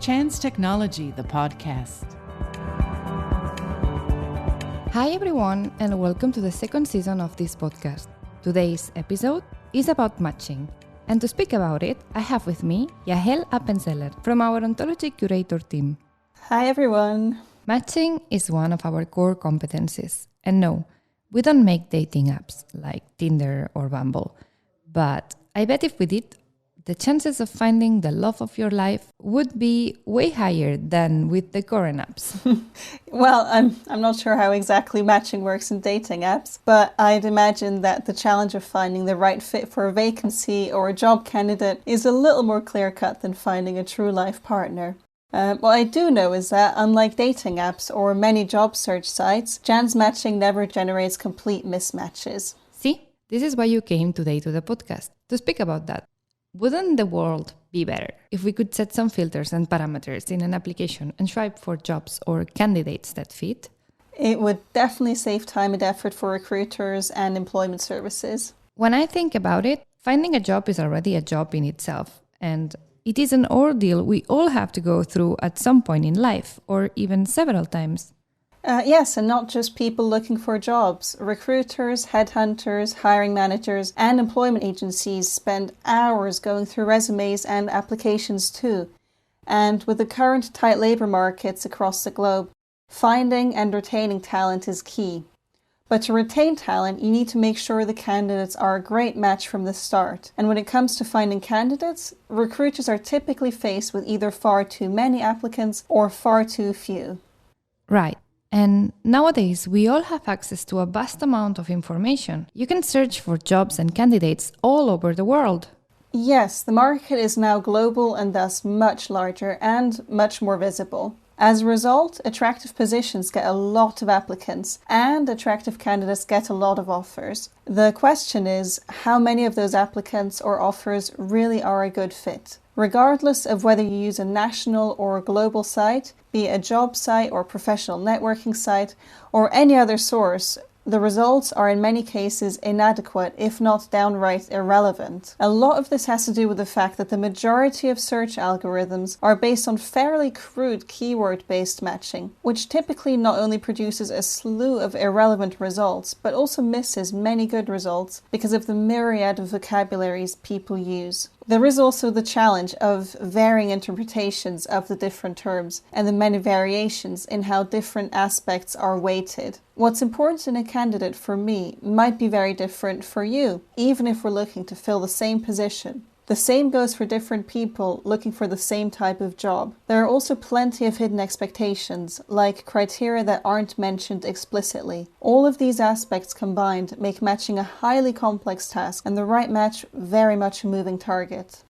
JANZZ.technology, the podcast. Hi everyone, and welcome to the second season of this podcast. Today's episode is about matching. And to speak about it, I have with me Yahel Appenzeller from our Ontology Curator team. Hi everyone. Matching is one of our core competencies. And no, we don't make dating apps like Tinder or Bumble. But I bet if we did, the chances of finding the love of your life would be way higher than with the current apps. Well, I'm not sure how exactly matching works in dating apps, but I'd imagine that the challenge of finding the right fit for a vacancy or a job candidate is a little more clear-cut than finding a true life partner. What I do know is that, unlike dating apps or many job search sites, JANZZ matching never generates complete mismatches. See, this is why you came today to the podcast, to speak about that. Wouldn't the world be better if we could set some filters and parameters in an application and swipe for jobs or candidates that fit? It would definitely save time and effort for recruiters and employment services. When I think about it, finding a job is already a job in itself, and it is an ordeal we all have to go through at some point in life, or even several times. Yes, and not just people looking for jobs. Recruiters, headhunters, hiring managers, and employment agencies spend hours going through resumes and applications too. And with the current tight labour markets across the globe, finding and retaining talent is key. But to retain talent, you need to make sure the candidates are a great match from the start. And when it comes to finding candidates, recruiters are typically faced with either far too many applicants or far too few. Right. And nowadays, we all have access to a vast amount of information. You can search for jobs and candidates all over the world. Yes, the market is now global and thus much larger and much more visible. As a result, attractive positions get a lot of applicants and attractive candidates get a lot of offers. The question is, how many of those applicants or offers really are a good fit? Regardless of whether you use a national or a global site, be it a job site or professional networking site, or any other source, the results are in many cases inadequate, if not downright irrelevant. A lot of this has to do with the fact that the majority of search algorithms are based on fairly crude keyword-based matching, which typically not only produces a slew of irrelevant results, but also misses many good results because of the myriad of vocabularies people use. There is also the challenge of varying interpretations of the different terms and the many variations in how different aspects are weighted. What's important in a candidate for me might be very different for you, even if we're looking to fill the same position. The same goes for different people looking for the same type of job. There are also plenty of hidden expectations, like criteria that aren't mentioned explicitly. All of these aspects combined make matching a highly complex task and the right match very much a moving target.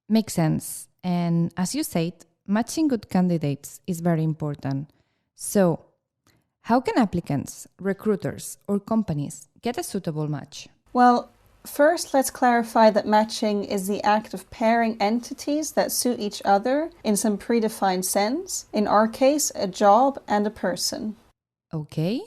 Makes sense. And as you said, matching good candidates is very important. So, how can applicants, recruiters, or companies get a suitable match? Well, first, let's clarify that matching is the act of pairing entities that suit each other in some predefined sense. In our case, a job and a person. Okay.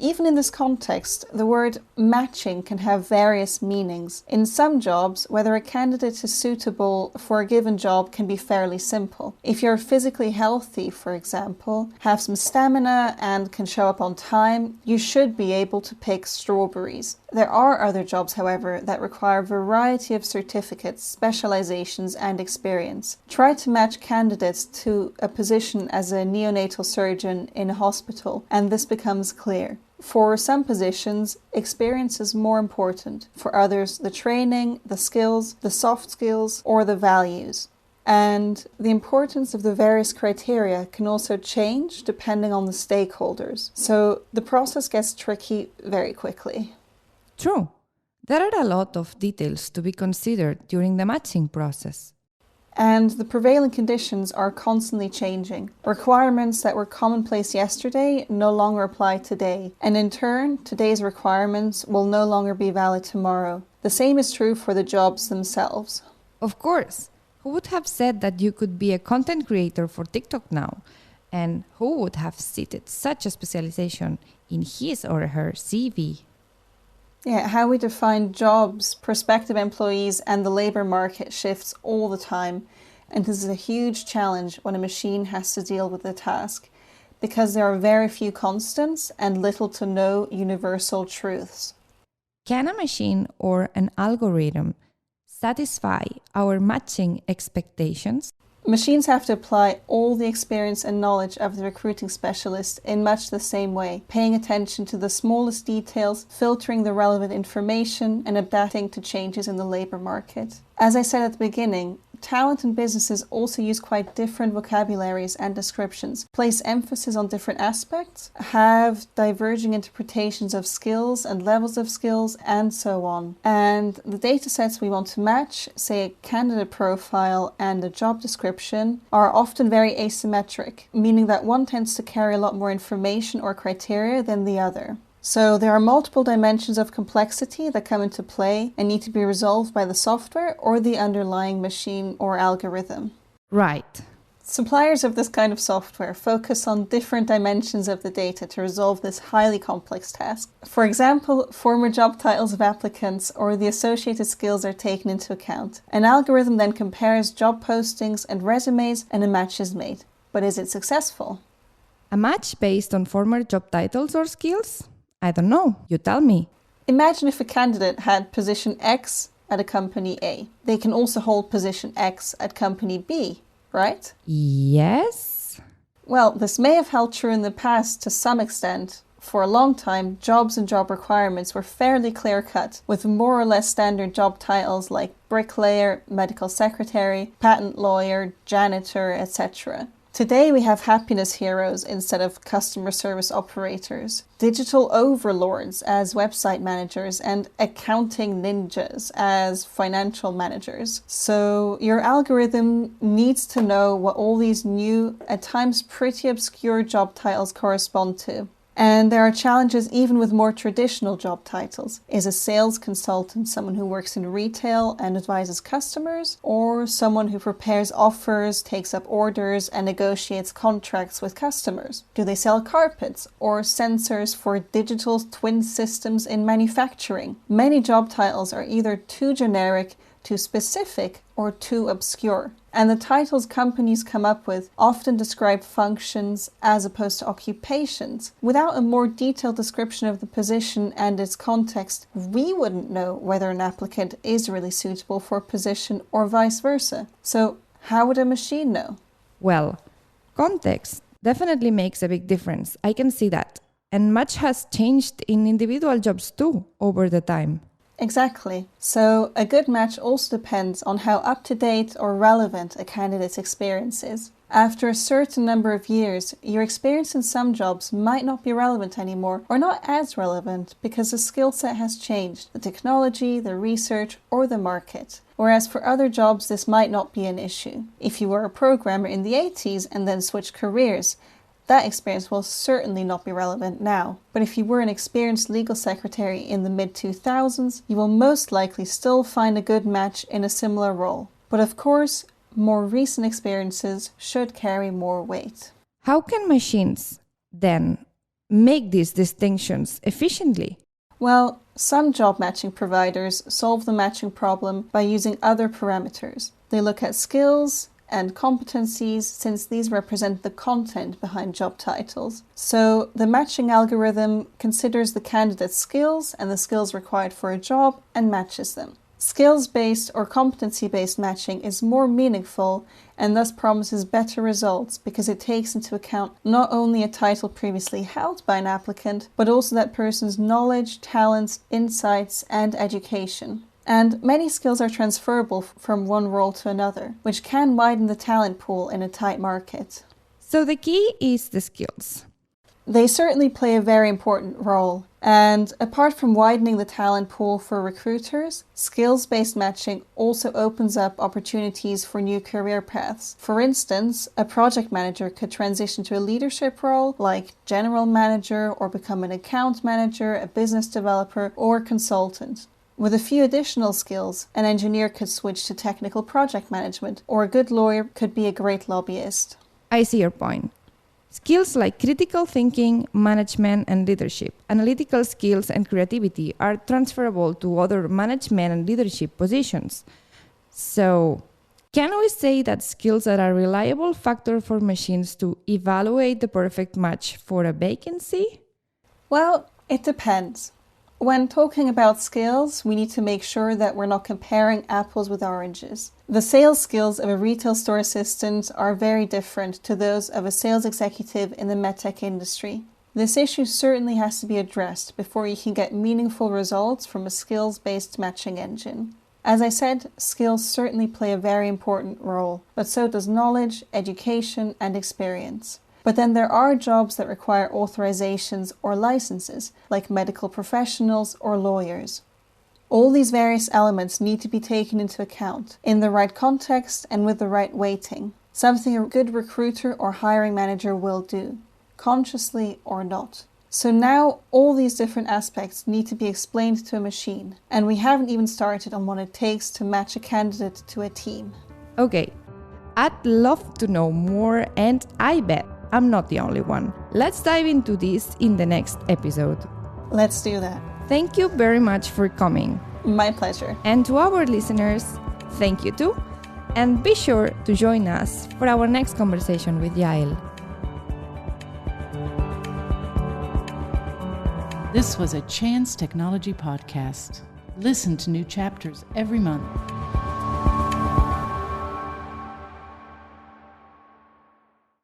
Even in this context, the word matching can have various meanings. In some jobs, whether a candidate is suitable for a given job can be fairly simple. If you're physically healthy, for example, have some stamina and can show up on time, you should be able to pick strawberries. There are other jobs, however, that require a variety of certificates, specializations, and experience. Try to match candidates to a position as a neonatal surgeon in a hospital, and this becomes clear. For some positions, experience is more important. For others, the training, the skills, the soft skills, or the values. And the importance of the various criteria can also change depending on the stakeholders. So the process gets tricky very quickly. True. There are a lot of details to be considered during the matching process. And the prevailing conditions are constantly changing. Requirements that were commonplace yesterday no longer apply today. And in turn, today's requirements will no longer be valid tomorrow. The same is true for the jobs themselves. Of course. Who would have said that you could be a content creator for TikTok now? And who would have cited such a specialization in his or her CV? Yeah, how we define jobs, prospective employees, and the labour market shifts all the time. And this is a huge challenge when a machine has to deal with the task, because there are very few constants and little to no universal truths. Can a machine or an algorithm satisfy our matching expectations? Machines have to apply all the experience and knowledge of the recruiting specialist in much the same way, paying attention to the smallest details, filtering the relevant information, and adapting to changes in the labor market. As I said at the beginning, talent and businesses also use quite different vocabularies and descriptions, place emphasis on different aspects, have diverging interpretations of skills and levels of skills, and so on. And the data sets we want to match, say a candidate profile and a job description, are often very asymmetric, meaning that one tends to carry a lot more information or criteria than the other. So there are multiple dimensions of complexity that come into play and need to be resolved by the software or the underlying machine or algorithm. Right. Suppliers of this kind of software focus on different dimensions of the data to resolve this highly complex task. For example, former job titles of applicants or the associated skills are taken into account. An algorithm then compares job postings and resumes and a match is made. But is it successful? A match based on former job titles or skills? I don't know. You tell me. Imagine if a candidate had position X at a company A. They can also hold position X at company B, right? Yes. Well, this may have held true in the past to some extent. For a long time, jobs and job requirements were fairly clear-cut, with more or less standard job titles like bricklayer, medical secretary, patent lawyer, janitor, etc. Today we have happiness heroes instead of customer service operators, digital overlords as website managers, and accounting ninjas as financial managers. So your algorithm needs to know what all these new, at times pretty obscure job titles correspond to. And there are challenges even with more traditional job titles. Is a sales consultant someone who works in retail and advises customers, or someone who prepares offers, takes up orders, and negotiates contracts with customers? Do they sell carpets or sensors for digital twin systems in manufacturing? Many job titles are either too generic, too specific, or too obscure. And the titles companies come up with often describe functions as opposed to occupations. Without a more detailed description of the position and its context, we wouldn't know whether an applicant is really suitable for a position or vice versa. So how would a machine know? Well, context definitely makes a big difference. I can see that. And much has changed in individual jobs too over the time. Exactly. So a good match also depends on how up-to-date or relevant a candidate's experience is. After a certain number of years, your experience in some jobs might not be relevant anymore, or not as relevant because the skill set has changed, the technology, the research, or the market. Whereas for other jobs, this might not be an issue. If you were a programmer in the 80s and then switched careers, that experience will certainly not be relevant now. But if you were an experienced legal secretary in the mid-2000s, you will most likely still find a good match in a similar role. But of course, more recent experiences should carry more weight. How can machines then make these distinctions efficiently? Well, some job matching providers solve the matching problem by using other parameters. They look at skills and competencies, since these represent the content behind job titles. So the matching algorithm considers the candidate's skills and the skills required for a job and matches them. Skills-based or competency-based matching is more meaningful and thus promises better results because it takes into account not only a title previously held by an applicant, but also that person's knowledge, talents, insights, and education. And many skills are transferable from one role to another, which can widen the talent pool in a tight market. So the key is the skills. They certainly play a very important role. And apart from widening the talent pool for recruiters, skills-based matching also opens up opportunities for new career paths. For instance, a project manager could transition to a leadership role like general manager or become an account manager, a business developer, or consultant. With a few additional skills, an engineer could switch to technical project management, or a good lawyer could be a great lobbyist. I see your point. Skills like critical thinking, management, and leadership, analytical skills, and creativity are transferable to other management and leadership positions. So, Can we say that skills are a reliable factor for machines to evaluate the perfect match for a vacancy? Well, it depends. When talking about skills, we need to make sure that we're not comparing apples with oranges. The sales skills of a retail store assistant are very different to those of a sales executive in the medtech industry. This issue certainly has to be addressed before you can get meaningful results from a skills-based matching engine. As I said, skills certainly play a very important role, but so does knowledge, education, and experience. But then there are jobs that require authorizations or licenses, like medical professionals or lawyers. All these various elements need to be taken into account in the right context and with the right weighting, something a good recruiter or hiring manager will do, consciously or not. So now all these different aspects need to be explained to a machine, and we haven't even started on what it takes to match a candidate to a team. Okay, I'd love to know more, and I bet I'm not the only one. Let's dive into this in the next episode. Let's do that. Thank you very much for coming. My pleasure. And to our listeners, thank you too. And be sure to join us for our next conversation with Yahel. This was a JANZZ.technology podcast. Listen to new chapters every month.